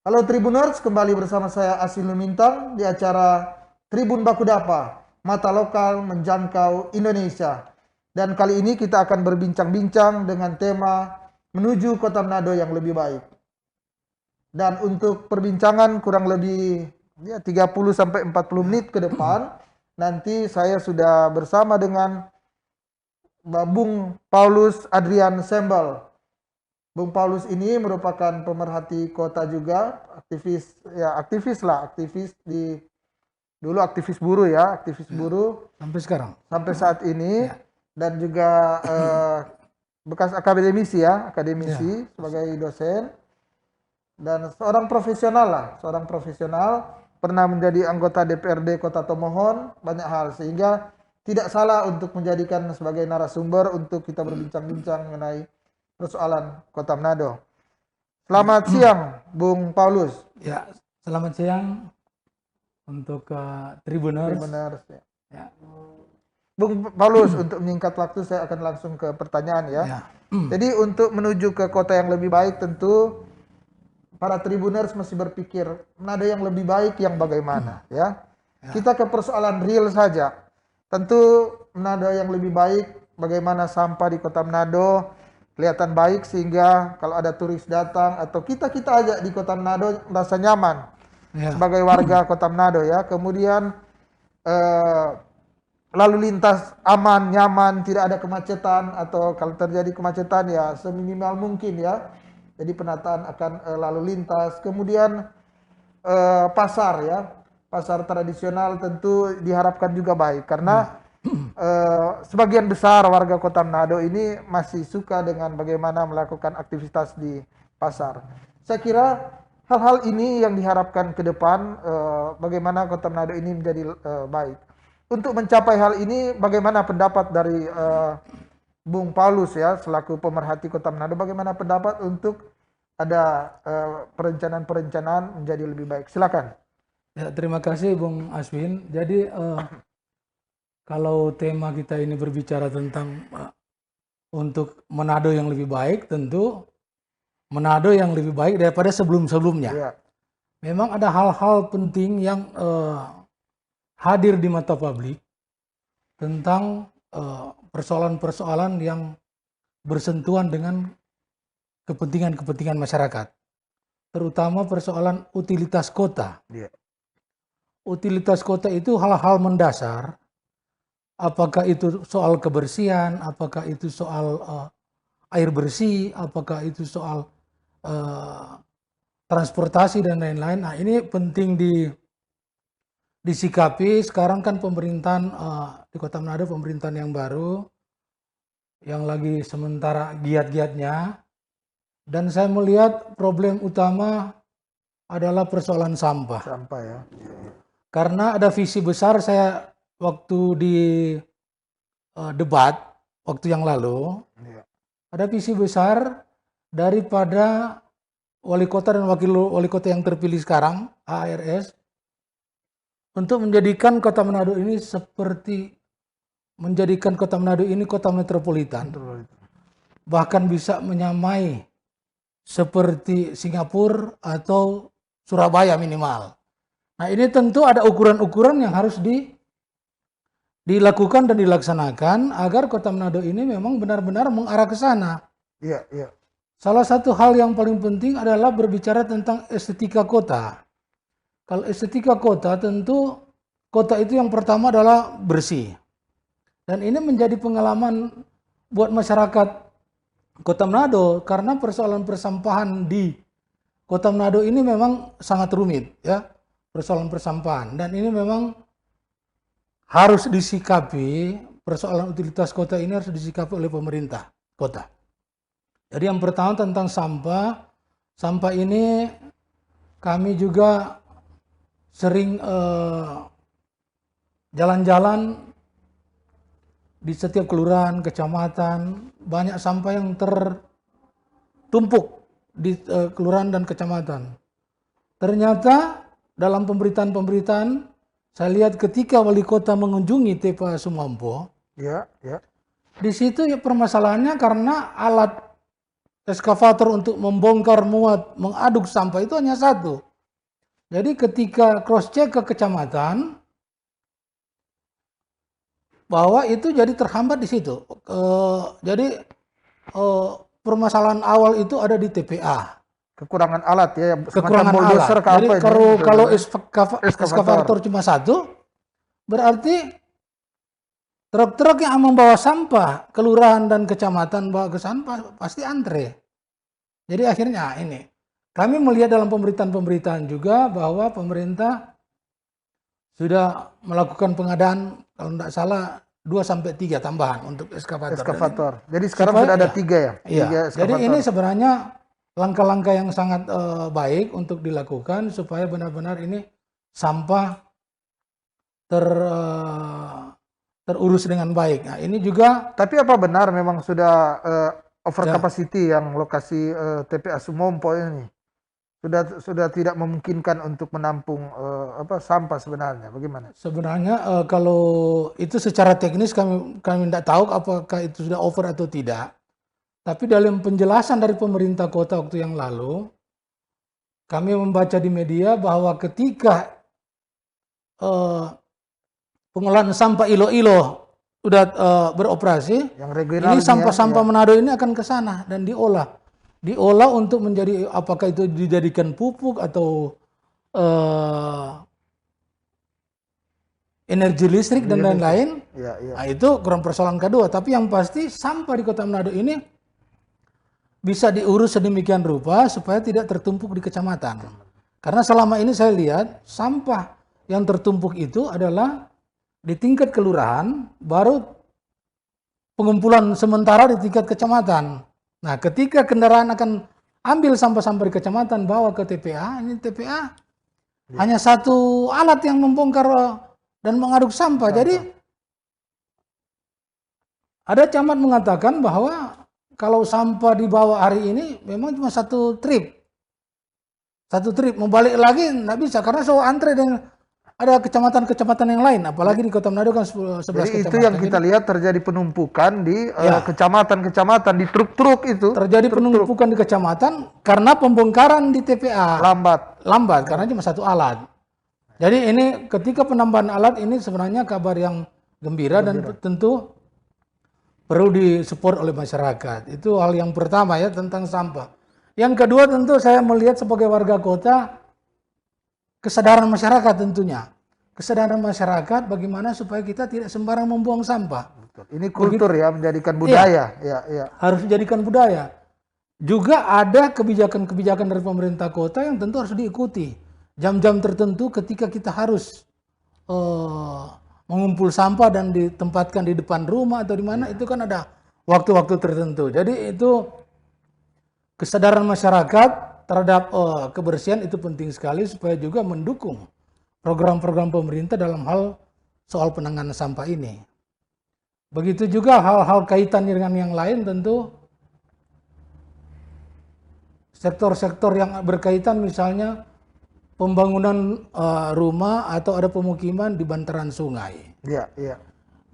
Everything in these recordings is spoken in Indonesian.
Halo Tribuners, kembali bersama saya Asin Lumintang di acara Tribun Bakudapa, mata lokal menjangkau Indonesia. Dan kali ini kita akan berbincang-bincang dengan tema menuju Kota Manado yang lebih baik. Dan untuk perbincangan kurang lebih 30 sampai 40 menit ke depan, nanti saya sudah bersama dengan Bung Paulus Adrian Sembal. Bung Paulus ini merupakan pemerhati kota juga, aktivis di dulu aktivis buruh ya, aktivis buruh Sampai sekarang. sampai saat ini Ya. dan juga bekas akademisi ya, Ya. akademisi sebagai dosen dan seorang profesional pernah menjadi anggota DPRD Kota Tomohon, banyak hal sehingga tidak salah untuk menjadikan sebagai narasumber untuk kita berbincang-bincang mengenai persoalan Kota Manado. Selamat siang, Bung Paulus. Ya, selamat siang untuk Tribuners. Tribuners. Ya. Bung Paulus, untuk menyingkat waktu saya akan langsung ke pertanyaan ya. Ya. Jadi untuk menuju ke kota yang lebih baik tentu para Tribuners mesti berpikir Manado yang lebih baik yang bagaimana ya. Kita ke persoalan real saja. Tentu Manado yang lebih baik bagaimana sampah di kota Manado kelihatan baik sehingga kalau ada turis datang atau kita aja di kota Manado merasa nyaman Ya. sebagai warga kota Manado ya. Kemudian lalu lintas aman, nyaman, tidak ada kemacetan atau kalau terjadi kemacetan ya seminimal mungkin ya. Jadi penataan akan lalu lintas. Kemudian pasar ya, pasar tradisional tentu diharapkan juga baik karena sebagian besar warga Kota Manado ini masih suka dengan bagaimana melakukan aktivitas di pasar. Saya kira hal-hal ini yang diharapkan ke depan bagaimana Kota Manado ini menjadi baik. Untuk mencapai hal ini bagaimana pendapat dari Bung Paulus ya selaku pemerhati Kota Manado, bagaimana pendapat untuk ada perencanaan-perencanaan menjadi lebih baik. Silakan. Ya, terima kasih Bung Aswin. Jadi kalau tema kita ini berbicara tentang untuk Manado yang lebih baik, tentu Manado yang lebih baik daripada sebelum-sebelumnya. Ya. Memang ada hal-hal penting yang hadir di mata publik tentang persoalan-persoalan yang bersentuhan dengan kepentingan-kepentingan masyarakat, terutama persoalan utilitas kota. Ya. Utilitas kota itu hal-hal mendasar, apakah itu soal kebersihan, apakah itu soal air bersih, apakah itu soal transportasi dan lain-lain. Nah, ini penting disikapi. Sekarang kan pemerintahan di Kota Manado, pemerintahan yang baru, yang lagi sementara giat-giatnya. Dan saya melihat problem utama adalah persoalan sampah. Sampah ya. Karena ada visi besar, saya waktu di debat waktu yang lalu, ada visi besar daripada wali kota dan wakil wali kota yang terpilih sekarang, ARS, untuk menjadikan Kota Manado ini menjadikan Kota Manado ini kota metropolitan. Bahkan bisa menyamai seperti Singapura atau Surabaya minimal. Nah, ini tentu ada ukuran-ukuran yang harus dilakukan dan dilaksanakan agar Kota Manado ini memang benar-benar mengarah ke sana. Iya, iya. Salah satu hal yang paling penting adalah berbicara tentang estetika kota. Kalau estetika kota, tentu kota itu yang pertama adalah bersih. Dan ini menjadi pengalaman buat masyarakat Kota Manado karena persoalan persampahan di Kota Manado ini memang sangat rumit ya, persoalan persampahan, dan ini memang harus disikapi, persoalan utilitas kota ini harus disikapi oleh pemerintah kota. Jadi yang pertama tentang sampah. Sampah ini kami juga sering jalan-jalan di setiap kelurahan, kecamatan, banyak sampah yang tertumpuk di kelurahan dan kecamatan. Ternyata dalam pemberitaan-pemberitaan saya lihat ketika wali kota mengunjungi TPA Sumampo, Ya, ya. di situ ya permasalahannya karena alat eskavator untuk membongkar muat, mengaduk sampah itu hanya satu. Jadi ketika cross check ke kecamatan, bahwa itu jadi terhambat di situ. Jadi permasalahan awal itu ada di TPA. Kekurangan alat ya, Kekurangan alat. bulldozer ke Jadi apa ini, kalau eskavator. eskavator cuma satu, berarti truk-truk yang membawa sampah kelurahan dan kecamatan bawa ke sampah pasti antre. Jadi akhirnya ini kami melihat dalam pemberitaan-pemberitaan juga bahwa pemerintah sudah melakukan pengadaan kalau tidak salah 2-3 tambahan untuk eskavator. Jadi sekarang sudah ada 3 ya? Iya. 3 Jadi ini sebenarnya langkah-langkah yang sangat baik untuk dilakukan supaya benar-benar ini sampah terurus dengan baik. Nah, ini juga. Tapi apa benar memang sudah over capacity yang lokasi TPA Sumompo ini sudah tidak memungkinkan untuk menampung sampah sebenarnya? Bagaimana? Sebenarnya kalau itu secara teknis kami tidak tahu apakah itu sudah over atau tidak. Tapi dalam penjelasan dari pemerintah kota waktu yang lalu, kami membaca di media bahwa ketika pengolahan sampah Ilo-Ilo sudah beroperasi, yang ini sampah-sampah Manado ini akan ke sana dan diolah untuk menjadi apakah itu dijadikan pupuk atau energi listrik dan lain-lain. Ya. Nah, itu kurang persoalan kedua. Tapi yang pasti sampah di Kota Manado ini bisa diurus sedemikian rupa supaya tidak tertumpuk di kecamatan. Karena selama ini saya lihat sampah yang tertumpuk itu adalah di tingkat kelurahan, baru pengumpulan sementara di tingkat kecamatan. Nah, ketika kendaraan akan ambil sampah-sampah di kecamatan, bawa ke TPA, ini TPA hanya satu alat yang membongkar dan mengaduk sampah. Jadi, ada camat mengatakan bahwa kalau sampah dibawa hari ini, memang cuma satu trip. Satu trip, mau balik lagi nggak bisa, karena so antre dengan ada kecamatan-kecamatan yang lain, apalagi di Kota Manado kan 11 Jadi kecamatan. itu yang kita lihat terjadi penumpukan di kecamatan-kecamatan, di truk-truk itu. Terjadi penumpukan di kecamatan karena pembongkaran di TPA. Lambat, karena cuma satu alat. Jadi ini ketika penambahan alat ini sebenarnya kabar yang gembira. Dan tentu perlu disupport oleh masyarakat. Itu hal yang pertama ya tentang sampah. Yang kedua tentu saya melihat sebagai warga kota, kesadaran masyarakat tentunya. Kesadaran masyarakat bagaimana supaya kita tidak sembarang membuang sampah. Betul. Ini kultur ya, menjadikan budaya. Ya. Harus dijadikan budaya. Juga ada kebijakan-kebijakan dari pemerintah kota yang tentu harus diikuti. Jam-jam tertentu ketika kita harus mengumpul sampah dan ditempatkan di depan rumah atau di mana, itu kan ada waktu-waktu tertentu. Jadi itu kesadaran masyarakat terhadap kebersihan itu penting sekali supaya juga mendukung program-program pemerintah dalam hal soal penanganan sampah ini. Begitu juga hal-hal kaitan dengan yang lain, tentu sektor-sektor yang berkaitan misalnya pembangunan rumah atau ada pemukiman di bantaran sungai. Iya.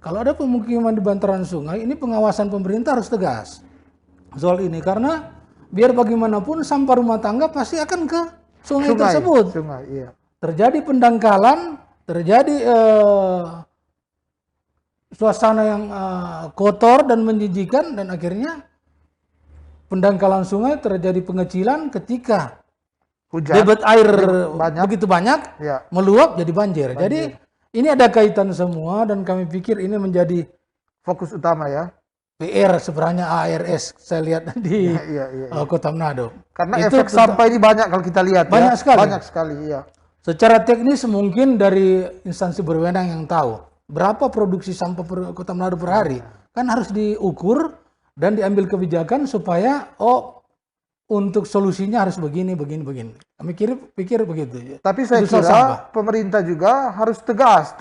Kalau ada pemukiman di bantaran sungai, ini pengawasan pemerintah harus tegas soal ini, karena biar bagaimanapun sampah rumah tangga pasti akan ke sungai tersebut. Iya. Terjadi pendangkalan, terjadi suasana yang kotor dan menjijikan, dan akhirnya pendangkalan sungai terjadi pengecilan ketika debit air begitu banyak, meluap jadi banjir. Jadi ini ada kaitan semua, dan kami pikir ini menjadi fokus utama ya. PR sebenarnya ARS saya lihat di Kota Manado. Karena itu efek sampah ini banyak kalau kita lihat banyak sekali. Banyak sekali ya. Secara teknis mungkin dari instansi berwenang yang tahu berapa produksi sampah Kota Manado per hari. Kan harus diukur dan diambil kebijakan supaya untuk solusinya harus begini. Kami pikir begitu. Tapi saya kira pemerintah juga harus tegas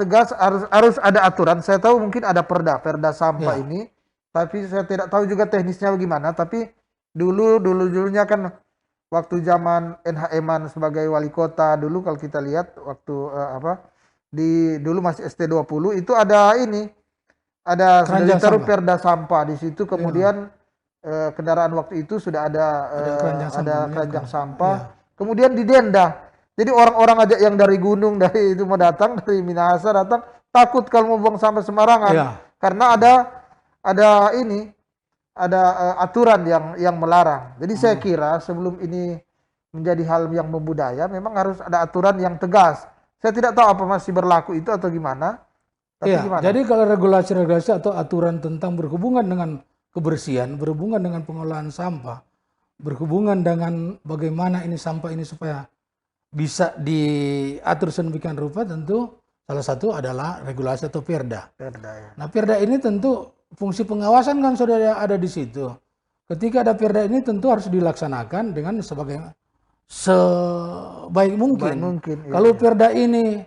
harus ada aturan. Saya tahu mungkin ada perda sampah ini. Tapi saya tidak tahu juga teknisnya bagaimana. Tapi dulunya kan waktu zaman NH Eman sebagai wali kota dulu, kalau kita lihat waktu dulu masih ST20 itu ada sudah ditaruh perda sampah di situ, kemudian kendaraan waktu itu sudah ada keranjang keranjang sampah, kemudian didenda. Jadi orang-orang aja yang dari gunung dari itu mau datang dari Minahasa datang takut kalau mau buang sampah sembarangan karena ada ini ada aturan yang melarang. Jadi saya kira sebelum ini menjadi hal yang membudaya memang harus ada aturan yang tegas. Saya tidak tahu apa masih berlaku itu atau gimana. Tapi gimana? Jadi kalau regulasi-regulasi atau aturan tentang berhubungan dengan kebersihan, berhubungan dengan pengolahan sampah, berhubungan dengan bagaimana ini sampah ini supaya bisa diatur sedemikian rupa, tentu salah satu adalah regulasi atau Perda. Nah, Perda ini tentu fungsi pengawasan kan sudah ada di situ. Ketika ada Perda ini tentu harus dilaksanakan dengan sebaik mungkin. Kalau Perda ini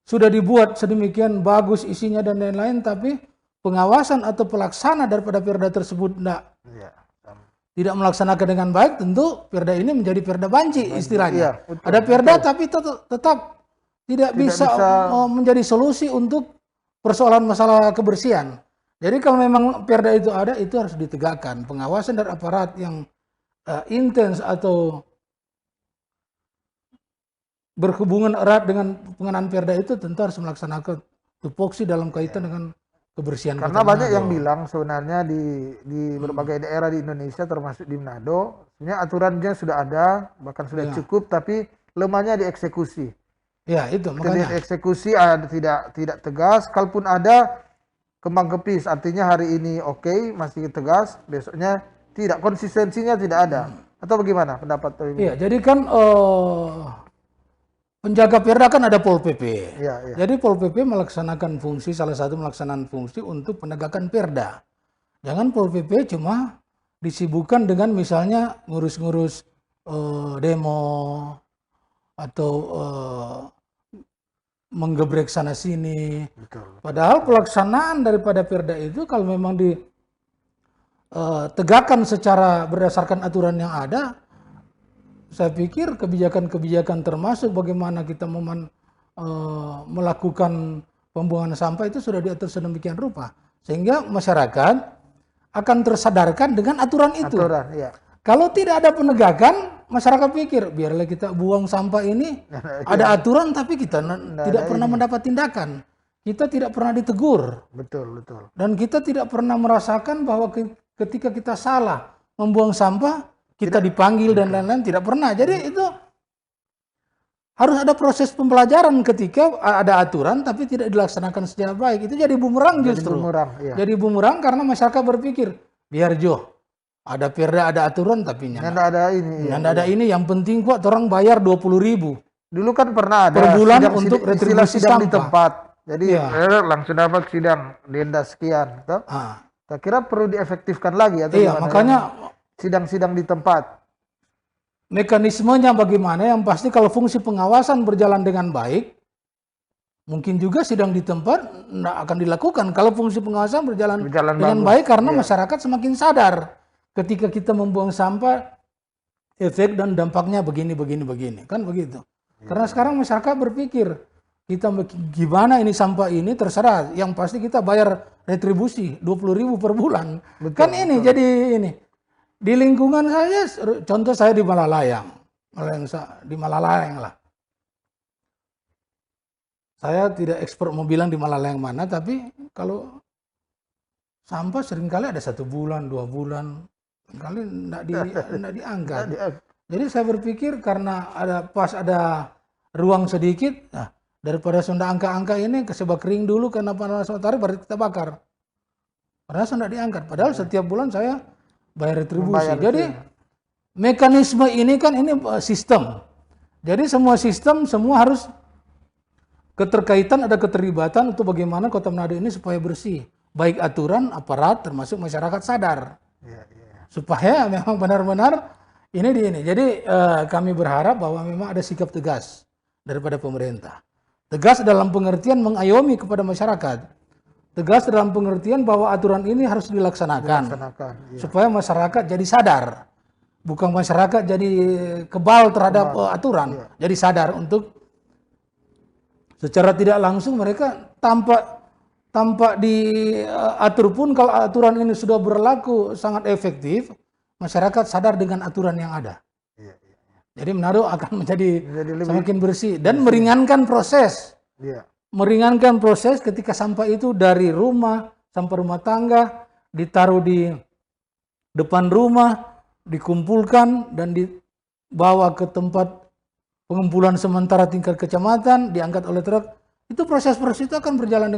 sudah dibuat sedemikian bagus isinya dan lain-lain, tapi pengawasan atau pelaksana daripada Perda tersebut tidak melaksanakan dengan baik, tentu Perda ini menjadi Perda banci istilahnya. Ada Perda tapi tetap tidak bisa menjadi solusi untuk persoalan masalah kebersihan. Jadi kalau memang Perda itu ada, itu harus ditegakkan. Pengawasan dari aparat yang intens atau berhubungan erat dengan pengenaan Perda itu tentu harus melaksanakan tupoksi dalam kaitan dengan kebersihan. Karena banyak yang bilang sebenarnya di berbagai daerah di Indonesia termasuk di Manado, sebenarnya aturannya sudah ada, bahkan sudah cukup, tapi lemahnya dieksekusi. Ya itu makanya. Eksekusi tidak tegas, kalaupun ada kembang kepis, artinya hari ini oke, masih tegas, besoknya tidak, konsistensinya tidak ada. Atau bagaimana pendapat? Iya, jadi kan penjaga Perda kan ada Pol PP. Jadi Pol PP melaksanakan fungsi, salah satu melaksanakan fungsi untuk penegakan Perda. Jangan Pol PP cuma disibukkan dengan misalnya ngurus-ngurus demo atau menggebrek sana sini. Padahal pelaksanaan daripada Perda itu kalau memang ditegakkan secara berdasarkan aturan yang ada, saya pikir kebijakan-kebijakan termasuk bagaimana kita melakukan pembuangan sampah itu sudah diatur sedemikian rupa. Sehingga masyarakat akan tersadarkan dengan aturan itu. Kalau tidak ada penegakan, masyarakat pikir, biarlah kita buang sampah ini, ada aturan tapi kita tidak pernah mendapat tindakan. Kita tidak pernah ditegur. Betul. Dan kita tidak pernah merasakan bahwa ketika kita salah membuang sampah, kita dipanggil dan lain-lain, tidak pernah. Jadi itu harus ada proses pembelajaran ketika ada aturan tapi tidak dilaksanakan secara baik. Itu jadi bumerang justru. Jadi bumerang karena masyarakat berpikir, biar ada Perda, ada aturan tapi nggak ada ini. Yang penting kok orang bayar 20.000. Dulu kan pernah ada per bulan untuk retribusi sidang di tempat. Jadi langsung dapat sidang denda sekian. Saya kira perlu diefektifkan lagi. Makanya sidang-sidang di tempat. Mekanismenya bagaimana? Yang pasti kalau fungsi pengawasan berjalan dengan baik, mungkin juga sidang di tempat tidak akan dilakukan. Kalau fungsi pengawasan berjalan dengan baik karena masyarakat semakin sadar. Ketika kita membuang sampah, efek dan dampaknya begini, kan begitu. Karena sekarang masyarakat berpikir, kita gimana ini sampah ini terserah, yang pasti kita bayar retribusi 20.000 per bulan. Jadi ini di lingkungan saya, contoh saya di Malalayang lah. Saya tidak expert mau bilang di Malalayang mana, tapi kalau sampah seringkali ada 1 bulan, 2 bulan. Kali tidak diangkat. Jadi saya berpikir karena ada ruang sedikit, daripada sudah angka-angka ini kesebak kering dulu karena panas matahari baru kita bakar. Padahal sudah diangkat. Padahal setiap bulan saya bayar retribusi. Jadi mekanisme ini kan ini sistem. Jadi semua sistem semua harus keterkaitan, ada keterlibatan untuk bagaimana Kota Manado ini supaya bersih. Baik aturan, aparat, termasuk masyarakat sadar. Supaya memang benar-benar ini. Jadi kami berharap bahwa memang ada sikap tegas daripada pemerintah. Tegas dalam pengertian mengayomi kepada masyarakat. Tegas dalam pengertian bahwa aturan ini harus dilaksanakan. Supaya masyarakat jadi sadar. Bukan masyarakat jadi kebal terhadap aturan. Jadi sadar untuk secara tidak langsung mereka tanpa tanpa diatur pun, kalau aturan ini sudah berlaku sangat efektif, masyarakat sadar dengan aturan yang ada. Iya, iya. Jadi Manado akan menjadi lebih semakin bersih dan meringankan proses. Iya. Meringankan proses ketika sampah itu dari rumah, sampah rumah tangga, ditaruh di depan rumah, dikumpulkan dan dibawa ke tempat pengumpulan sementara tingkat kecamatan, diangkat oleh truk. Itu proses-proses itu akan berjalan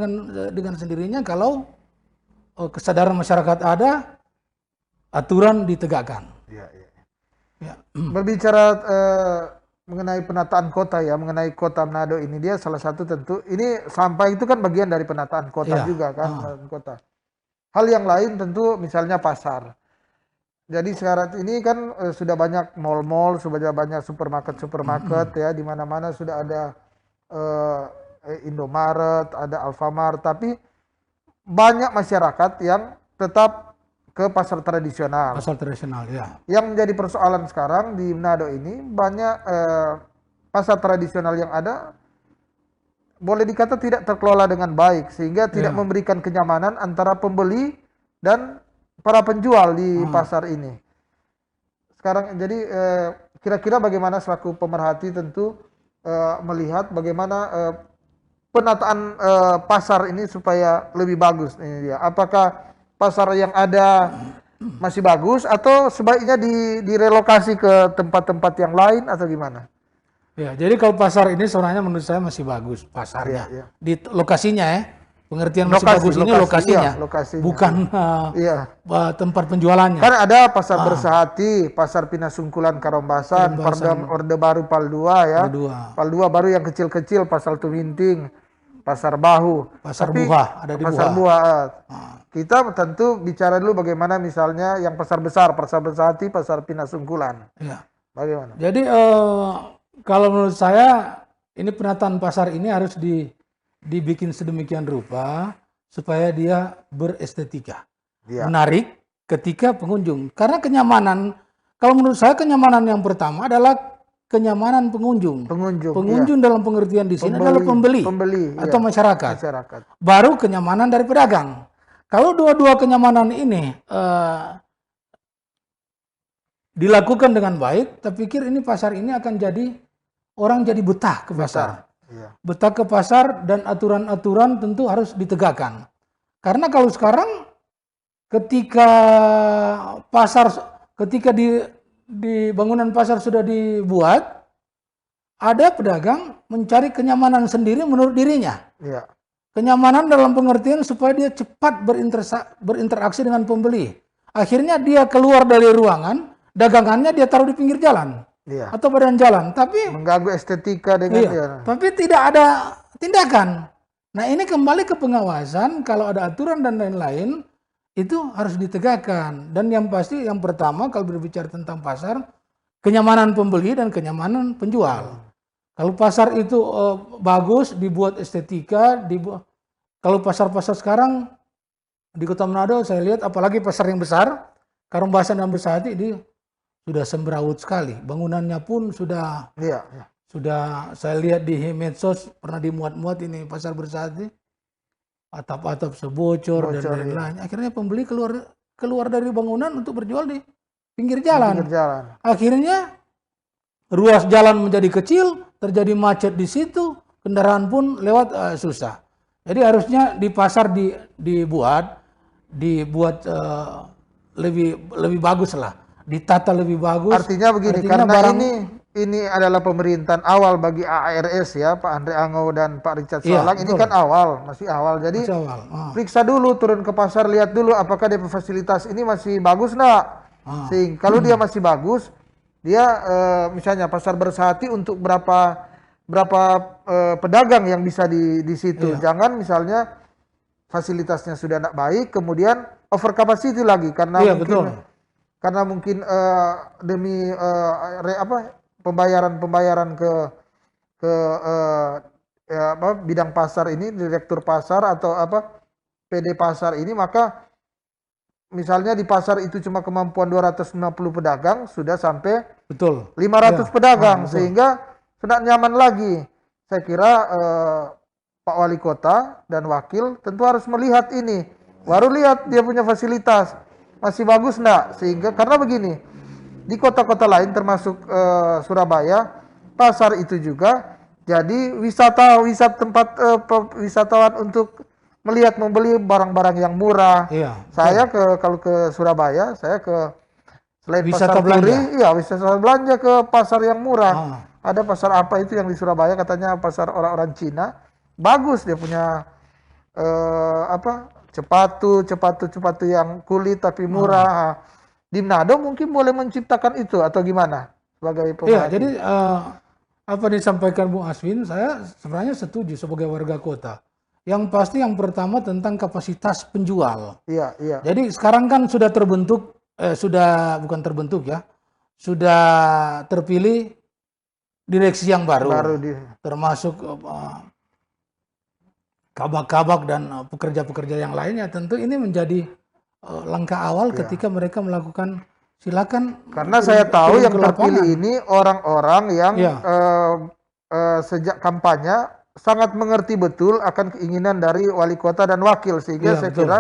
dengan sendirinya kalau kesadaran masyarakat ada, aturan ditegakkan. Iya, iya. Ya. Berbicara mengenai penataan kota ya, mengenai kota Manado ini, dia salah satu tentu, ini sampah itu kan bagian dari penataan kota juga kan, penataan kota. Hal yang lain tentu misalnya pasar. Jadi sekarang ini kan sudah banyak mall-mall, sudah banyak supermarket ya, di mana-mana sudah ada Indomaret, ada Alfamart, tapi banyak masyarakat yang tetap ke pasar tradisional. Pasar tradisional, ya. Yang menjadi persoalan sekarang di Manado ini banyak pasar tradisional yang ada boleh dikata tidak terkelola dengan baik sehingga tidak memberikan kenyamanan antara pembeli dan para penjual di pasar ini. Sekarang jadi kira-kira bagaimana selaku pemerhati tentu melihat bagaimana penataan pasar ini supaya lebih bagus ini dia. Apakah pasar yang ada masih bagus atau sebaiknya direlokasi ke tempat-tempat yang lain atau gimana? Ya, jadi kalau pasar ini sebenarnya menurut saya masih bagus pasarnya. Iya. Di lokasinya ya. Pengertian masih bagus ini lokasinya. Iya, lokasinya. Bukan tempat penjualannya. Kan ada pasar Bersehati, pasar Pinasungkulan Karombasan, Orde Baru Pal 2 ya. Pal 2 baru yang kecil-kecil, pasar Tuminting, pasar Bahu. Pasar Buah, ada di pasar Buah. Kita tentu bicara dulu bagaimana misalnya yang pasar besar, pasar Bersehati, pasar Pinasungkulan. Ya. Bagaimana? Jadi kalau menurut saya ini penataan pasar ini harus dibikin sedemikian rupa supaya dia berestetika, menarik ketika pengunjung. Karena kenyamanan, kalau menurut saya kenyamanan yang pertama adalah kenyamanan pengunjung. Pengunjung dalam pengertian di sini adalah pembeli atau masyarakat. Baru kenyamanan dari pedagang. Kalau dua-dua kenyamanan ini dilakukan dengan baik, saya pikir ini pasar ini akan jadi orang jadi betah ke pasar. Betah ke pasar dan aturan-aturan tentu harus ditegakkan. Karena kalau sekarang ketika di bangunan pasar sudah dibuat, ada pedagang mencari kenyamanan sendiri menurut dirinya. Kenyamanan dalam pengertian supaya dia cepat berinteraksi dengan pembeli. Akhirnya dia keluar dari ruangan, dagangannya dia taruh di pinggir jalan. Atau badan jalan, tapi mengganggu estetika dengan tapi tidak ada tindakan. Nah, ini kembali ke pengawasan. Kalau ada aturan dan lain-lain itu harus ditegakkan. Dan yang pasti yang pertama kalau berbicara tentang pasar, kenyamanan pembeli dan kenyamanan penjual. Kalau pasar itu bagus, dibuat estetika, kalau pasar-pasar sekarang di Kota Manado saya lihat, apalagi pasar yang besar, Karombasan dan Bersehati sudah semrawut sekali. Bangunannya pun sudah saya lihat di medsos pernah dimuat-muat ini pasar Bersehati. Atap-atap sebocor dan lain-lain. Akhirnya pembeli keluar dari bangunan untuk berjual di pinggir jalan. Akhirnya ruas jalan menjadi kecil, terjadi macet di situ, kendaraan pun lewat susah. Jadi harusnya di pasar dibuat lebih bagus lah. Ditata lebih bagus. Artinya begini, karena ini adalah pemerintahan awal bagi ARS ya, Pak Andre Ango dan Pak Richard Salang. Ini kan masih awal. Jadi periksa dulu, turun ke pasar, lihat dulu apakah DP fasilitas ini masih bagus enggak. Sehingga kalau dia masih bagus, dia misalnya pasar Bersehati untuk berapa pedagang yang bisa di situ. Jangan misalnya fasilitasnya sudah tidak baik, kemudian over capacity lagi karena mungkin demi pembayaran ke bidang pasar ini, direktur pasar atau PD pasar ini, maka misalnya di pasar itu cuma kemampuan 250 pedagang, sudah sampai 500 pedagang, sehingga tidak nyaman lagi. Saya kira Pak Wali Kota dan Wakil tentu harus melihat ini. Baru lihat dia punya fasilitas masih bagus enggak, sehingga karena begini, di kota-kota lain termasuk Surabaya, pasar itu juga jadi wisata tempat wisatawan untuk melihat membeli barang-barang yang murah. Iya. Saya kalau ke Surabaya, saya ke selain Wisata pasar belanja. Turi, iya wisata belanja ke pasar yang murah. Ah. Ada pasar apa itu yang di Surabaya, katanya pasar orang-orang Cina. Bagus, dia punya sepatu yang kulit tapi murah. Di Manado mungkin boleh menciptakan itu atau gimana sebagai Iya, pemerhati? jadi apa disampaikan Bung Aswin, saya sebenarnya setuju sebagai warga kota. Yang pasti yang pertama tentang kapasitas penjual. Iya, iya. Jadi sekarang kan sudah terbentuk, bukan terbentuk ya, sudah terpilih direksi yang baru, termasuk kabak-kabak dan pekerja-pekerja yang lainnya. Tentu ini menjadi langkah awal ketika mereka melakukan, silakan. Karena saya tahu yang ke terpilih lapangan. ini orang-orang yang Iya. sejak kampanye sangat mengerti betul akan keinginan dari wali kota dan wakil, sehingga Iya, saya betul. kira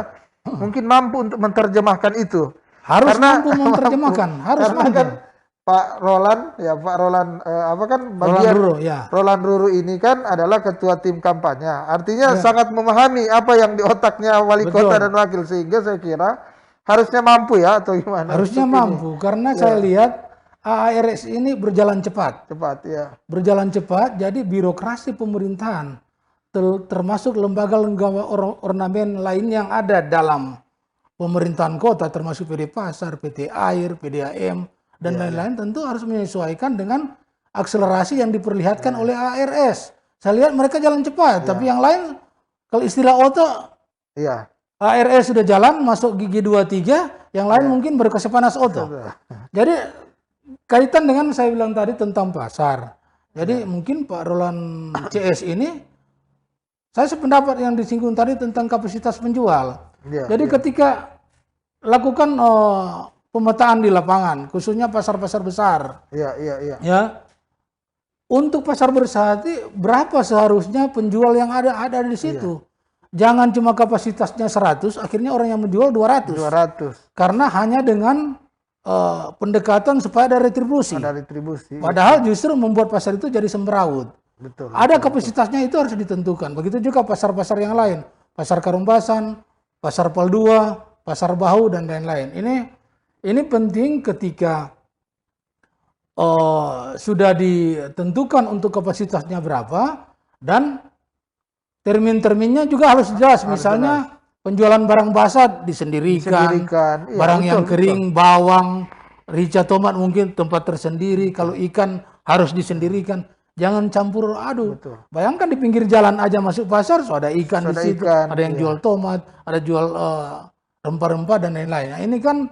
mungkin mampu untuk menerjemahkan itu. Harus Karena- mampu menerjemahkan, harus Karena mampu. kan Pak Roland, apa kan bagian Ruru, ya. Roland Ruru ini kan adalah ketua tim kampanye. Artinya sangat memahami apa yang di otaknya wali Betul. kota dan wakil, sehingga saya kira harusnya mampu ya atau gimana? Harusnya untuk ini. mampu, karena saya lihat AARS ini berjalan cepat. Cepat ya. Berjalan cepat, jadi birokrasi pemerintahan, termasuk lembaga-lembaga ornamen lain yang ada dalam pemerintahan kota, termasuk PD Pasar, PT Air, PDAM, dan lain-lain, tentu harus menyesuaikan dengan akselerasi yang diperlihatkan oleh ARS. Saya lihat mereka jalan cepat, tapi yang lain, kalau istilah Oto, Iya. ARS sudah jalan, masuk gigi 23, yang lain mungkin baru kasih panas Oto. Jadi, kaitan dengan saya bilang tadi tentang pasar. Jadi, mungkin Pak Roland CS ini, saya sependapat yang disinggung tadi tentang kapasitas penjual. Iya, Jadi ketika lakukan pemetaan di lapangan, khususnya pasar-pasar besar, Iya. ya, untuk pasar besar berapa seharusnya penjual yang ada di situ? Jangan cuma kapasitasnya 100, akhirnya orang yang menjual 200. 200. Karena hanya dengan pendekatan supaya ada retribusi. Ada retribusi. Padahal justru membuat pasar itu jadi semrawut. Betul. Ada kapasitasnya itu harus ditentukan. Begitu juga pasar-pasar yang lain. Pasar Karumbasan, Pasar Pal 2, Pasar Bahu, dan lain-lain. Ini penting ketika sudah ditentukan untuk kapasitasnya berapa, dan termin-terminnya juga harus jelas. Misalnya penjualan barang basah disendirikan. Iya, Barang betul, yang kering, bawang, rica, tomat mungkin tempat tersendiri. Kalau ikan harus disendirikan. Jangan campur aduk. Betul. Bayangkan di pinggir jalan aja masuk pasar, so ada ikan di Ada situ, ikan, ada yang jual tomat, ada jual rempah-rempah dan lain-lain. Nah, ini kan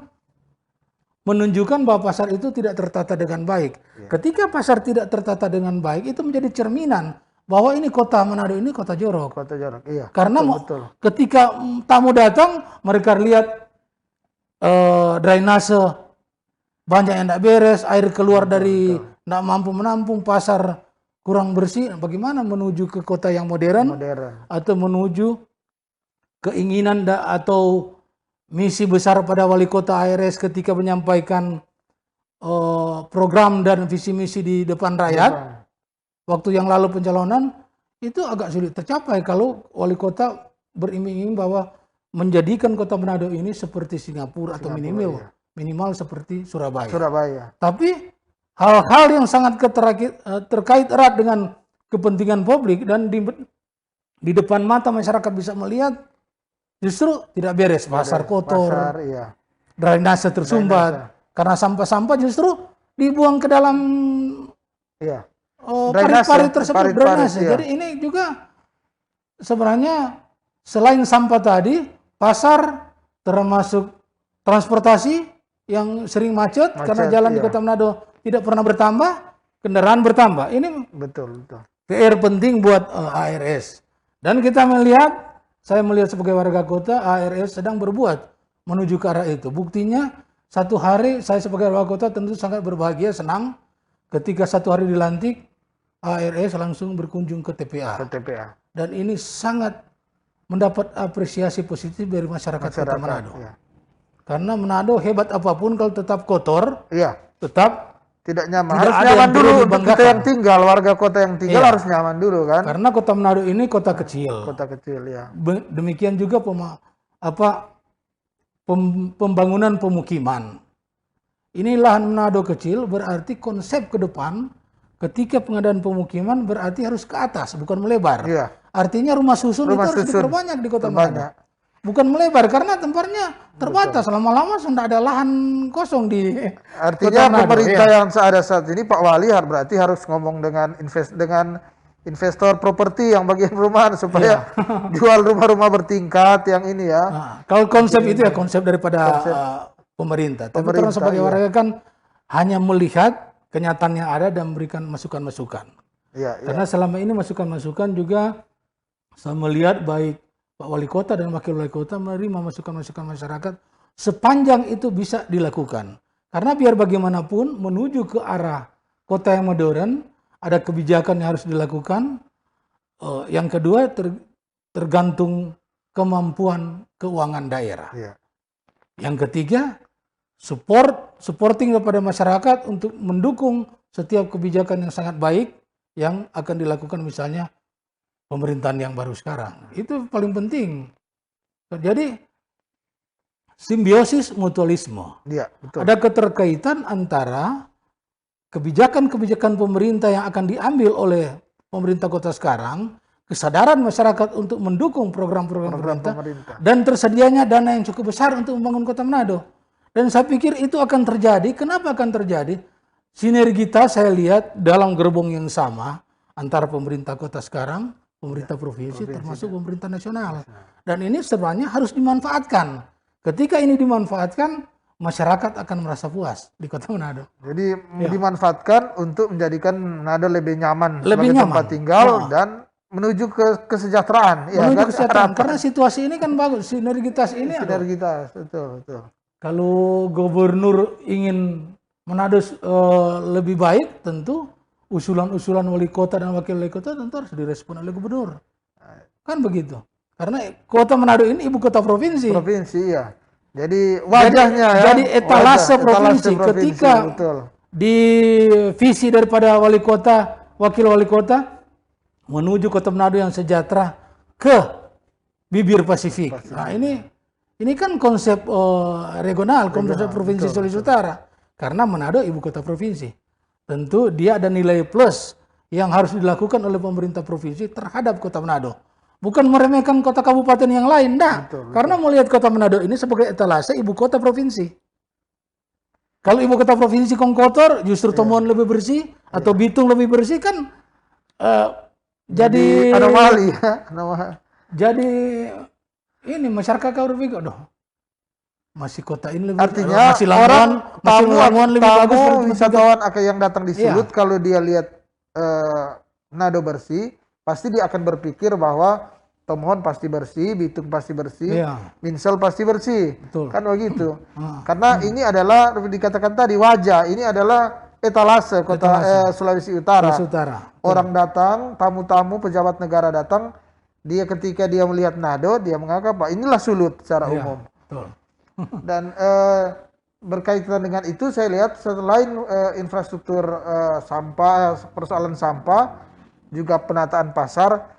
menunjukkan bahwa pasar itu tidak tertata dengan baik. Ketika pasar tidak tertata dengan baik, itu menjadi cerminan bahwa ini kota Manado ini kota jorok. Kota Jorok. Iya. Karena betul. ketika tamu datang, mereka lihat drainase banyak yang tidak beres, air keluar dari tidak mampu menampung, pasar kurang bersih. Bagaimana menuju ke kota yang modern, atau menuju keinginan atau misi besar pada wali kota ARS ketika menyampaikan program dan visi misi di depan rakyat. Waktu yang lalu pencalonan itu agak sulit tercapai kalau wali kota beriming-iming bahwa menjadikan kota Manado ini seperti Singapura atau minimal seperti Surabaya. Tapi hal-hal yang sangat terkait erat dengan kepentingan publik dan di depan mata masyarakat bisa melihat, justru tidak beres. Pasar kotor, drainase tersumbat, karena sampah-sampah justru dibuang ke dalam parit-parit tersebut, drainase. Jadi ini juga sebenarnya selain sampah tadi, pasar termasuk transportasi yang sering macet karena jalan di Kota Manado tidak pernah bertambah, kendaraan bertambah. Ini betul. PR penting buat ARS. Dan kita melihat, saya melihat sebagai warga kota, ARS sedang berbuat menuju ke arah itu. Buktinya, satu hari saya sebagai warga kota tentu sangat berbahagia, senang ketika satu hari dilantik, ARS langsung berkunjung ke TPA. dan ini sangat mendapat apresiasi positif dari masyarakat Kota Manado. Ya. Karena Manado hebat apapun kalau tetap kotor, Iya. tetap Tidak nyaman. tidak Harus ada nyaman yang dulu perlu untuk kita dibanggakan. yang tinggal, warga kota yang tinggal Iya. harus nyaman dulu kan. Karena Kota Manado ini kota kecil. Kota kecil ya. Demikian juga pembangunan pemukiman. Ini lahan Manado kecil, berarti konsep ke depan ketika pengadaan pemukiman berarti harus ke atas, bukan melebar. Iya. Artinya rumah susun itu harus diperbanyak di Kota Manado. Bukan melebar karena tempatnya terbatas. Lama-lama sudah ada lahan kosong di Artinya Kota Manado, pemerintah ya. yang ada saat ini, Pak Wali berarti harus ngomong dengan investor properti yang bagian perumahan supaya jual rumah-rumah bertingkat yang ini ya. Nah, kalau konsep itu ya konsep daripada pemerintah. Tapi orang sebagai warga kan hanya melihat kenyataan yang ada dan memberikan masukan-masukan. Iya, iya. Karena selama ini masukan-masukan juga saya melihat baik Pak Wali Kota dan Wakil Wali Kota menerima masukan-masukan masyarakat sepanjang itu bisa dilakukan. Karena biar bagaimanapun menuju ke arah kota yang modern ada kebijakan yang harus dilakukan. Yang kedua tergantung kemampuan keuangan daerah. Iya. Yang ketiga supporting kepada masyarakat untuk mendukung setiap kebijakan yang sangat baik yang akan dilakukan misalnya pemerintahan yang baru sekarang. Itu paling penting. Jadi simbiosis mutualisme. Iya, betul. Ada keterkaitan antara kebijakan-kebijakan pemerintah yang akan diambil oleh pemerintah kota sekarang, kesadaran masyarakat untuk mendukung program-program pemerintah, dan tersedianya dana yang cukup besar untuk membangun Kota Manado. Dan saya pikir itu akan terjadi. Kenapa akan terjadi? Sinergitas saya lihat dalam gerbong yang sama antara pemerintah kota sekarang, pemerintah provinsi termasuk pemerintah nasional. Dan ini sebenarnya harus dimanfaatkan. Ketika ini dimanfaatkan, masyarakat akan merasa puas di Kota Manado. Jadi dimanfaatkan untuk menjadikan Manado lebih nyaman Lebih sebagai nyaman. tempat tinggal dan menuju ke kesejahteraan. Menuju kan? kesejahteraan. Karena situasi ini kan bagus. Sinergitas ini ada. Sinergitas, betul, betul. Kalau gubernur ingin Manado lebih baik, tentu usulan-usulan wali kota dan wakil wali kota tentu harus direspon oleh gubernur. Kan begitu. Karena Kota Manado ini ibu kota provinsi. Provinsi ya. Jadi wajahnya jadi etalase provinsi. Ketika betul. di visi daripada wali kota, wakil wali kota menuju Kota Manado yang sejahtera ke bibir Pasifik. Nah ini kan konsep regional, konsep provinsi Sulawesi Utara. Karena Manado ibu kota provinsi. Tentu dia ada nilai plus yang harus dilakukan oleh pemerintah provinsi terhadap Kota Manado. Bukan meremehkan kota kabupaten yang lain, enggak. Karena melihat Kota Manado ini sebagai etalase ibu kota provinsi. Kalau ibu kota provinsi kotor, justru Tomohon lebih bersih atau Bitung lebih bersih kan jadi anomali ya. Jadi ini masyarakat kau berpikir, aduh, masih kota ini lebih, artinya masih Lamongan lebih bagus. Wisatawan yang datang di Sulut kalau dia lihat Manado bersih, pasti dia akan berpikir bahwa Tomohon pasti bersih, Bitung pasti bersih, Minsel pasti bersih. Betul. Kan begitu. Karena ini adalah dikatakan tadi wajah, ini adalah etalase kota Sulawesi Utara. Orang datang, tamu-tamu, pejabat negara datang, dia ketika dia melihat Manado, dia menganggap bahwa inilah Sulut secara umum. Betul. Dan berkaitan dengan itu saya lihat selain infrastruktur sampah, persoalan sampah, juga penataan pasar,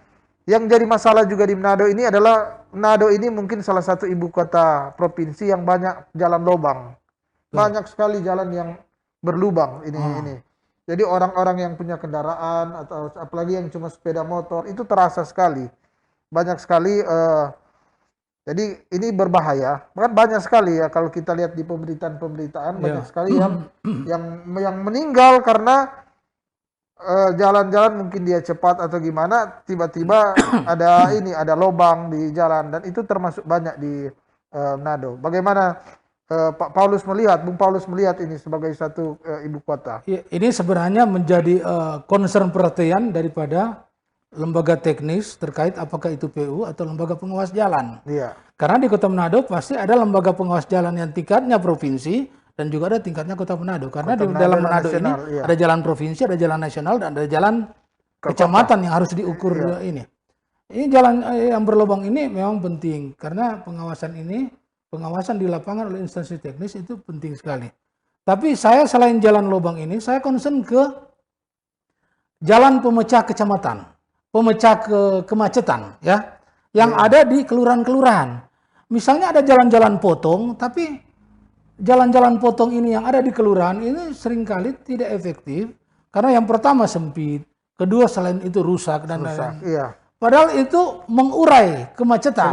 yang jadi masalah juga di Manado ini adalah Manado ini mungkin salah satu ibu kota provinsi yang banyak jalan lobang. Banyak sekali jalan yang berlubang ini. Jadi orang-orang yang punya kendaraan atau apalagi yang cuma sepeda motor itu terasa sekali. Banyak sekali jadi ini berbahaya. Bahkan banyak sekali ya kalau kita lihat di pemberitaan banyak sekali yang meninggal karena jalan-jalan mungkin dia cepat atau gimana, tiba-tiba ada lobang di jalan, dan itu termasuk banyak di Manado. Bagaimana Pak Paulus melihat, Bung Paulus melihat ini sebagai satu ibu kota? Ini sebenarnya menjadi concern perhatian daripada lembaga teknis terkait apakah itu PU atau lembaga pengawas jalan. Iya. Karena di Kota Manado pasti ada lembaga pengawas jalan yang tingkatnya provinsi dan juga ada tingkatnya Kota Manado. Karena di dalam Manado ini ada jalan provinsi, ada jalan nasional, dan ada jalan kecamatan yang harus diukur ini. Ini jalan yang berlubang ini memang penting karena pengawasan di lapangan oleh instansi teknis itu penting sekali. Tapi saya selain jalan lubang ini, saya concern ke jalan pemecah kecamatan, pemecah kemacetan, ya, yang ada di kelurahan-kelurahan. Misalnya ada jalan-jalan potong, tapi jalan-jalan potong ini yang ada di kelurahan ini seringkali tidak efektif karena yang pertama sempit, kedua selain itu rusak dan lain-lain. Iya. Padahal itu mengurai kemacetan.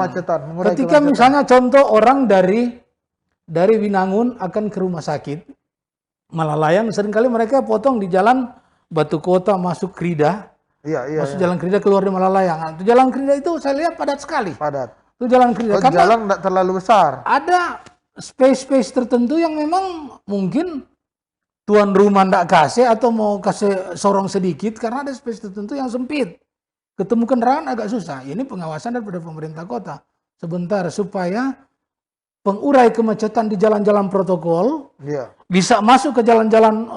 Mengurai Ketika kemacetan. misalnya contoh orang dari Winangun akan ke rumah sakit Malalayang, seringkali mereka potong di jalan Batu Kota masuk Krida, Iya. masuk jalan Krida keluar di Malalayang. Nah, itu jalan Krida itu saya lihat padat sekali. Padat. Itu jalan Krida karena Jalan tidak terlalu besar. ada space tertentu yang memang mungkin tuan rumah tidak kasih atau mau kasih sorong sedikit karena ada space tertentu yang sempit. Ketemu kendaraan agak susah. Ini pengawasan daripada pemerintah kota. Sebentar supaya pengurai kemacetan di jalan-jalan protokol bisa masuk ke jalan-jalan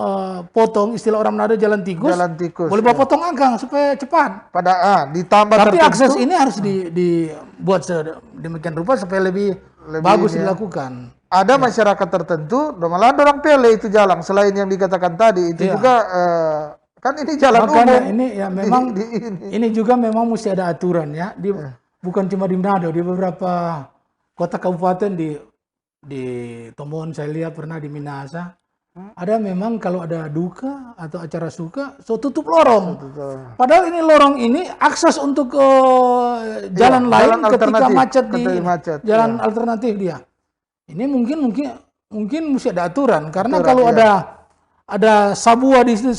potong, istilah orang Manado jalan tikus. Jalan tikus. Boleh bawa potong angkang supaya cepat. Ditambah Tapi tertentu, akses ini harus dibuat demikian rupa supaya lebih bagus dilakukan. ada masyarakat tertentu, malah orang pele itu jalan. Selain yang dikatakan tadi, itu juga kan ini jalan Makanya umum. ini ya memang ini juga memang mesti ada aturan ya. Bukan cuma di Manado, di beberapa kota kabupaten di Tomohon saya lihat pernah di Minahasa. Ada memang kalau ada duka atau acara suka, so tutup lorong. Padahal ini lorong ini akses untuk jalan lain jalan ketika alternatif, macet di macet, jalan alternatif dia. Ini mungkin mesti ada aturan karena kalau ada sabua di situ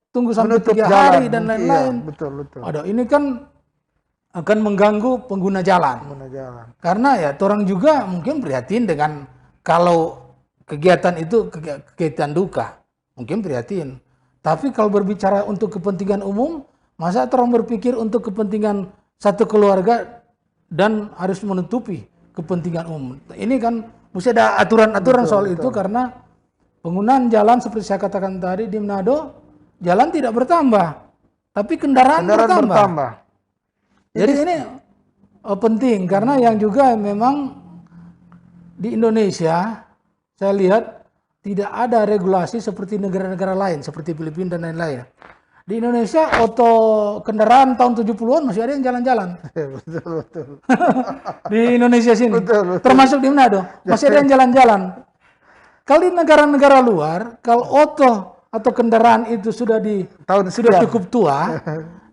tunggu sampai 3 hari dan lain-lain. Betul. Ada ini kan akan mengganggu pengguna jalan. Karena ya orang juga mungkin prihatin dengan kalau kegiatan itu kegiatan duka, mungkin prihatin. Tapi kalau berbicara untuk kepentingan umum, masa orang berpikir untuk kepentingan satu keluarga dan harus menutupi kepentingan umum. Ini kan mesti ada aturan-aturan soal itu karena penggunaan jalan seperti saya katakan tadi di Manado, jalan tidak bertambah, tapi kendaraan bertambah. Jadi ini penting karena yang juga memang di Indonesia saya lihat tidak ada regulasi seperti negara-negara lain seperti Filipina dan lain-lain. Di Indonesia kendaraan tahun 70-an masih ada yang jalan-jalan. Betul. Di Indonesia sini. Betul. Termasuk di Manado masih ada yang jalan-jalan. Kalau di negara-negara luar, kalau atau kendaraan itu sudah cukup tua,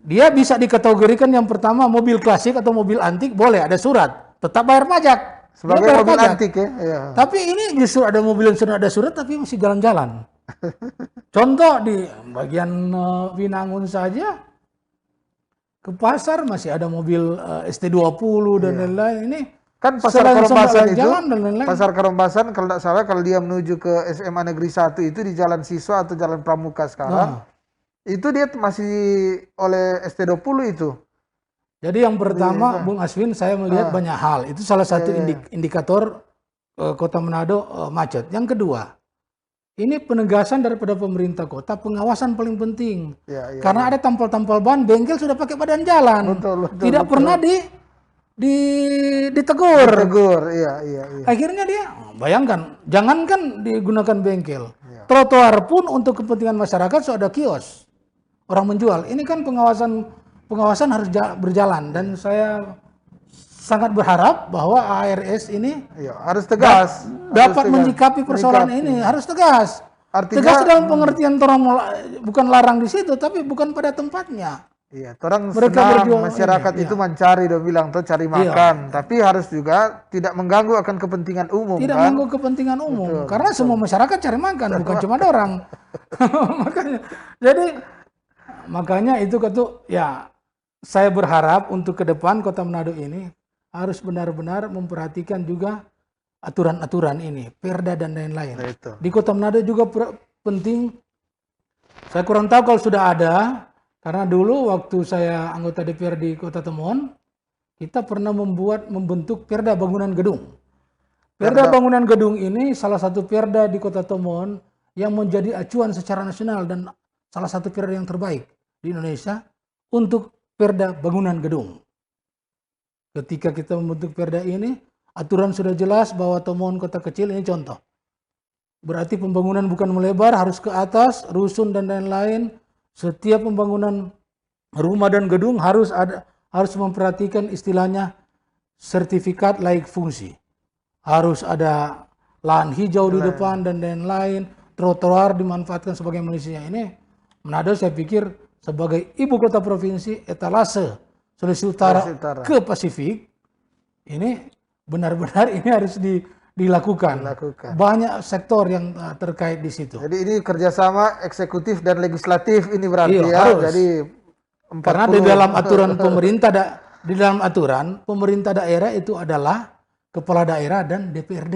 dia bisa dikategorikan yang pertama mobil klasik atau mobil antik boleh ada surat, tetap bayar pajak. Sebagai mobil antik ya. Tapi ini justru ada mobil yang sudah ada surat tapi masih jalan-jalan. Contoh di bagian Winangun saja ke pasar masih ada mobil ST20 dan lain-lain. Ini kan pasar Karombasan itu, pasar Karombasan kalau tidak salah kalau dia menuju ke SMA Negeri 1 itu di Jalan Siswa atau Jalan Pramuka sekarang, itu dia masih oleh ST20 itu. Jadi yang pertama, Bung Aswin, saya melihat banyak hal. Itu salah satu indikator Kota Manado macet. Yang kedua, ini penegasan daripada pemerintah kota, pengawasan paling penting. Karena ada tampal-tampal ban, bengkel sudah pakai badan jalan. Tidak pernah ditegur. Iya. Akhirnya dia, bayangkan, jangankan digunakan bengkel. Trotoar pun untuk kepentingan masyarakat sudah ada kios. Orang menjual. Ini kan pengawasan harus berjalan dan saya sangat berharap bahwa ARS ini harus tegas dapat menyikapi persoalan ini, harus tegas. Artinya, tegas dalam pengertian orang bukan larang di situ tapi bukan pada tempatnya. Iya, orang masyarakat itu mencari, dia bilang tuh cari makan, tapi harus juga tidak mengganggu akan kepentingan umum. Tidak mengganggu kepentingan umum, karena semua masyarakat cari makan, bukan cuma orang. Makanya itu ya saya berharap untuk ke depan Kota Manado ini harus benar-benar memperhatikan juga aturan-aturan ini, perda dan lain-lain. Di Kota Manado juga penting. Saya kurang tahu kalau sudah ada. Karena dulu waktu saya anggota DPR di Kota Tomohon, kita pernah membentuk Perda Bangunan Gedung. Perda Bangunan Gedung ini salah satu perda di Kota Tomohon yang menjadi acuan secara nasional dan salah satu perda yang terbaik di Indonesia untuk Perda Bangunan Gedung. Ketika kita membentuk Perda ini, aturan sudah jelas bahwa temuan kota kecil ini contoh. Berarti pembangunan bukan melebar, harus ke atas, rusun dan lain-lain. Setiap pembangunan rumah dan gedung harus memperhatikan istilahnya sertifikat layak fungsi. Harus ada lahan hijau di depan dan lain-lain, trotoar dimanfaatkan sebagai manusia. Ini Manado saya pikir sebagai ibu kota provinsi etalase Sulawesi Utara ke Pasifik, ini benar-benar ini harus dilakukan. Banyak sektor yang terkait di situ. Jadi ini kerjasama eksekutif dan legislatif ini berarti ya. Harus. Jadi 40. Karena di dalam aturan pemerintah daerah itu adalah kepala daerah dan DPRD.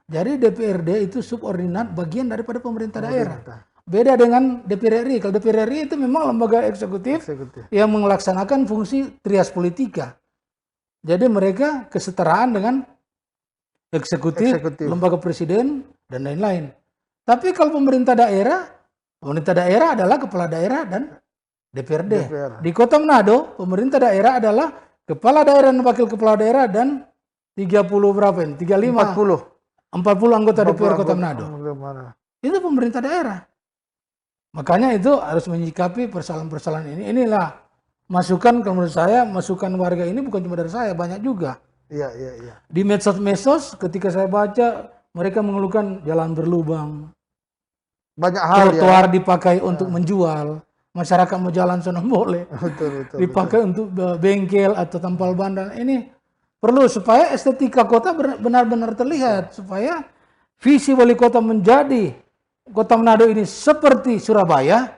Jadi DPRD itu subordinat bagian daripada pemerintah daerah. Beda dengan DPR RI. Kalau DPR RI itu memang lembaga eksekutif yang melaksanakan fungsi trias politika. Jadi mereka kesetaraan dengan eksekutif, lembaga presiden, dan lain-lain. Tapi kalau pemerintah daerah adalah kepala daerah dan DPRD. Di Kota Manado, pemerintah daerah adalah kepala daerah dan wakil kepala daerah dan 30 berapa ini? 35? 40 anggota DPR Kota Manado. Itu pemerintah daerah. Makanya itu harus menyikapi persoalan-persoalan ini. Inilah masukan, kalau menurut saya, masukan warga ini bukan cuma dari saya, banyak juga. Iya. Di medsos ketika saya baca, mereka mengeluhkan jalan berlubang. Banyak hal trotoar dipakai untuk menjual. Masyarakat mau jalan sana boleh. Dipakai untuk bengkel atau tampal ban. Ini perlu supaya estetika kota benar-benar terlihat. Supaya visi wali kota menjadi Kota Manado ini seperti Surabaya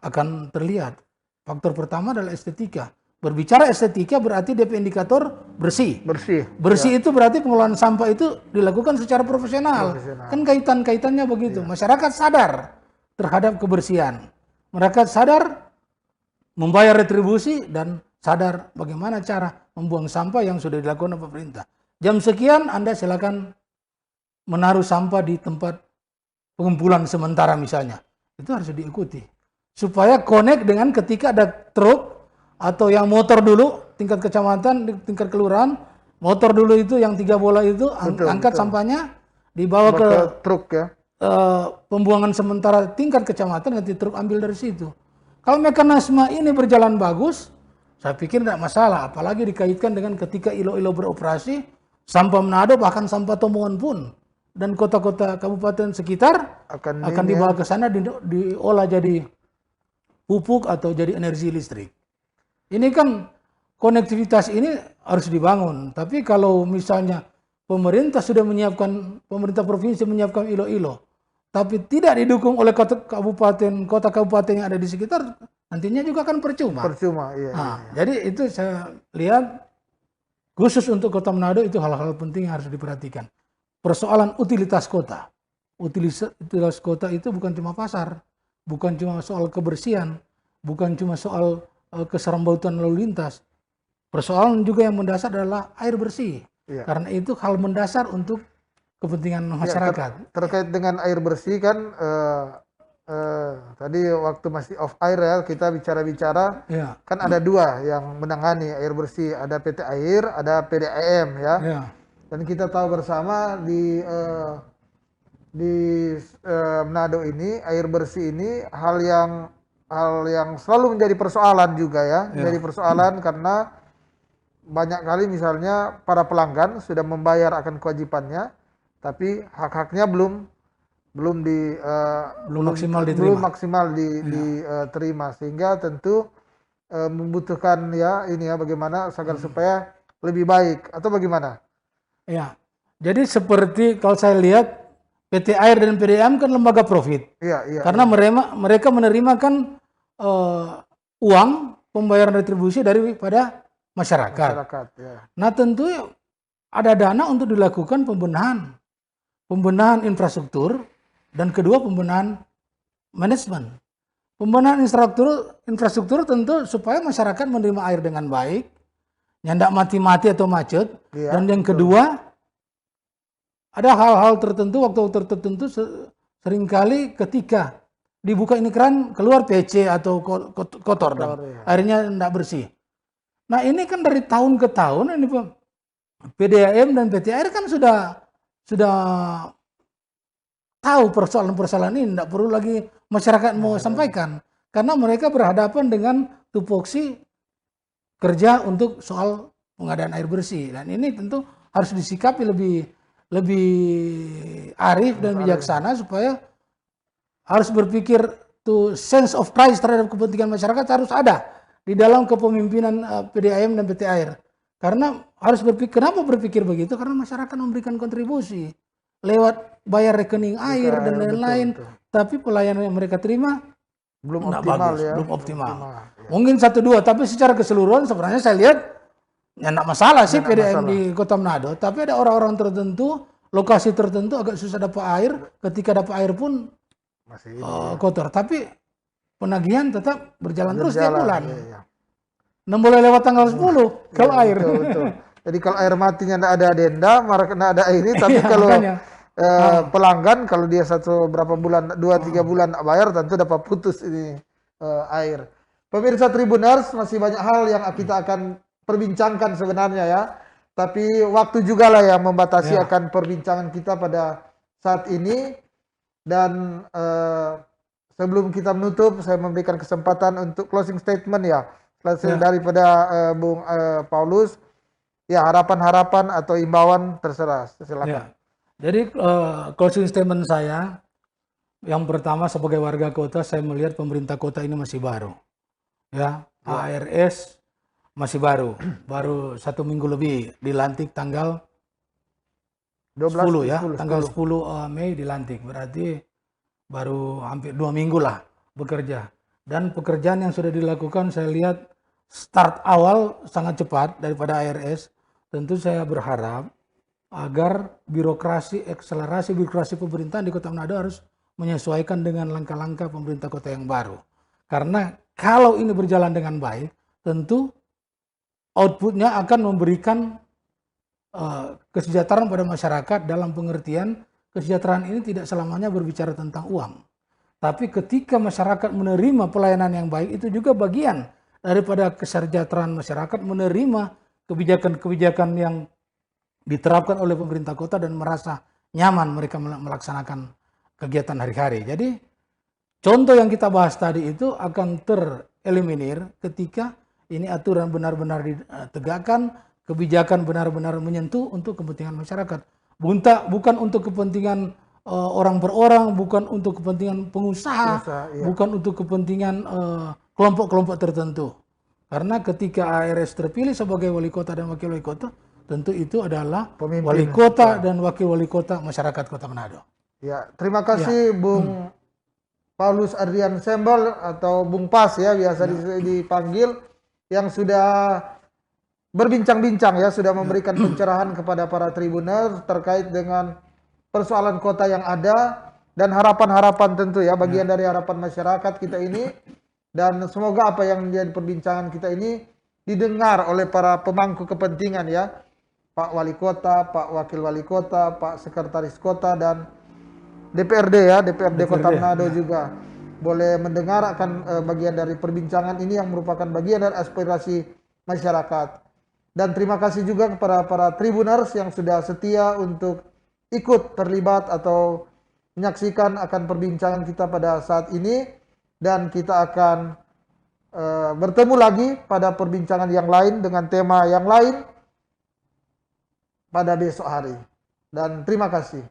akan terlihat. Faktor pertama adalah estetika. Berbicara estetika berarti DP indikator bersih. Bersih itu berarti pengelolaan sampah itu dilakukan secara profesional. Kan kaitannya begitu. Masyarakat sadar terhadap kebersihan. Mereka sadar membayar retribusi dan sadar bagaimana cara membuang sampah yang sudah dilakukan oleh pemerintah. Jam sekian Anda silakan menaruh sampah di tempat pengumpulan sementara misalnya. Itu harus diikuti. Supaya connect dengan ketika ada truk atau yang motor dulu, tingkat kecamatan, tingkat kelurahan, motor dulu itu yang 3 bola itu, angkat sampahnya, dibawa ke truk ya. Pembuangan sementara tingkat kecamatan, nanti truk ambil dari situ. Kalau mekanisme ini berjalan bagus, saya pikir tidak masalah. Apalagi dikaitkan dengan ketika ILO-ILO beroperasi, sampah Manado bahkan sampah Tomohon pun dan kota-kota kabupaten sekitar akan dibawa ke sana diolah jadi pupuk atau jadi energi listrik. Ini kan konektivitas ini harus dibangun. Tapi kalau misalnya pemerintah pemerintah provinsi menyiapkan ILO-ILO, tapi tidak didukung oleh kota kabupaten yang ada di sekitar, nantinya juga akan percuma. Jadi itu saya lihat khusus untuk Kota Manado itu hal-hal penting yang harus diperhatikan. Persoalan utilitas kota. Utilitas kota itu bukan cuma pasar, bukan cuma soal kebersihan, bukan cuma soal keserambautan lalu lintas. Persoalan juga yang mendasar adalah air bersih. Karena itu hal mendasar untuk kepentingan masyarakat. Terkait dengan air bersih kan, tadi waktu masih off air ya, kita bicara-bicara, kan ada 2 yang menangani air bersih. Ada PT Air, ada PDAM ya. Dan kita tahu bersama di Manado ini air bersih ini hal yang selalu menjadi persoalan juga ya. Menjadi persoalan karena banyak kali misalnya para pelanggan sudah membayar akan kewajibannya, tapi hak-haknya belum maksimal diterima, sehingga tentu membutuhkan bagaimana agar supaya lebih baik atau bagaimana? Ya, jadi seperti kalau saya lihat PT Air dan PDAM kan lembaga profit. Karena mereka menerima kan uang pembayaran retribusi daripada masyarakat. Nah tentu ada dana untuk dilakukan pembenahan infrastruktur dan kedua pembenahan manajemen. Pembenahan infrastruktur tentu supaya masyarakat menerima air dengan baik, yang tidak mati-mati atau macet. Dan yang kedua, ada hal-hal tertentu, waktu tertentu seringkali ketika dibuka ini keran keluar PC atau kotor, airnya tidak bersih. Nah ini kan dari tahun ke tahun ini PDAM dan PT Air kan sudah tahu persoalan-persoalan ini, tidak perlu lagi masyarakat mau sampaikan karena mereka berhadapan dengan tupoksi kerja untuk soal pengadaan air bersih, dan ini tentu harus disikapi lebih arif dan bijaksana supaya harus berpikir to sense of crisis terhadap kepentingan masyarakat harus ada di dalam kepemimpinan PDAM dan PT Air. Karena harus berpikir, kenapa berpikir begitu? Karena masyarakat memberikan kontribusi lewat bayar rekening air dan lain-lain, tapi pelayanan yang mereka terima belum nggak optimal bagus, ya. belum optimal. Ya. Mungkin 1-2, tapi secara keseluruhan sebenarnya saya lihat ya enggak masalah sih PDAM di Kota Manado, tapi ada orang-orang tertentu, lokasi tertentu agak susah dapat air, ketika dapat air pun Masih kotor, tapi penagihan tetap berjalan terus tiap bulan. Iya. Nah, boleh lewat tanggal 10 kalau air. Betul. Jadi kalau air matinya enggak ada denda, marah kena ada ini, tapi Iya, kalau makanya. pelanggan kalau dia berapa bulan, 2-3 bulan bayar, tentu dapat putus ini air. Pemirsa Tribuners, masih banyak hal yang kita akan perbincangkan sebenarnya ya. Tapi waktu juga lah yang membatasi akan perbincangan kita pada saat ini. Dan sebelum kita menutup, saya memberikan kesempatan untuk closing statement ya. Daripada Bung Paulus. Ya, harapan-harapan atau imbauan terserah, silakan. Ya. Jadi closing statement saya, yang pertama sebagai warga kota, saya melihat pemerintah kota ini masih baru. Ya, ARS masih baru 1 minggu lebih, dilantik tanggal 10 ya, tanggal 10 Mei dilantik, berarti baru hampir 2 minggu lah bekerja. Dan pekerjaan yang sudah dilakukan saya lihat start awal sangat cepat daripada ARS. Tentu saya berharap agar akselerasi birokrasi pemerintahan di Kota Manado harus menyesuaikan dengan langkah-langkah pemerintah kota yang baru. Karena kalau ini berjalan dengan baik, tentu outputnya akan memberikan kesejahteraan pada masyarakat, dalam pengertian kesejahteraan ini tidak selamanya berbicara tentang uang. Tapi ketika masyarakat menerima pelayanan yang baik, itu juga bagian daripada kesejahteraan masyarakat menerima kebijakan-kebijakan yang diterapkan oleh pemerintah kota dan merasa nyaman mereka melaksanakan kegiatan hari-hari. Jadi contoh yang kita bahas tadi itu akan tereliminir ketika ini aturan benar-benar ditegakkan, kebijakan benar-benar menyentuh untuk kepentingan masyarakat. Bukan untuk kepentingan orang per orang, bukan untuk kepentingan pengusaha, bukan untuk kepentingan kelompok-kelompok tertentu. Karena ketika ARS terpilih sebagai wali kota dan wakil wali kota, tentu itu adalah wali kota dan wakil wali kota masyarakat Kota Manado. Ya, terima kasih Bung Paulus Adrian Sembol atau Bung Pas ya biasa dipanggil, yang sudah berbincang-bincang ya, sudah memberikan pencerahan kepada para tribuner terkait dengan persoalan kota yang ada dan harapan-harapan tentu ya, bagian dari harapan masyarakat kita ini. Dan semoga apa yang menjadi perbincangan kita ini didengar oleh para pemangku kepentingan ya, Pak Wali Kota, Pak Wakil Wali Kota, Pak Sekretaris Kota, dan DPRD ya, DPRD Kota Manado juga boleh mendengar akan bagian dari perbincangan ini yang merupakan bagian dari aspirasi masyarakat. Dan terima kasih juga kepada para tribuners yang sudah setia untuk ikut terlibat atau menyaksikan akan perbincangan kita pada saat ini. Dan kita akan bertemu lagi pada perbincangan yang lain dengan tema yang lain pada besok hari. Dan terima kasih.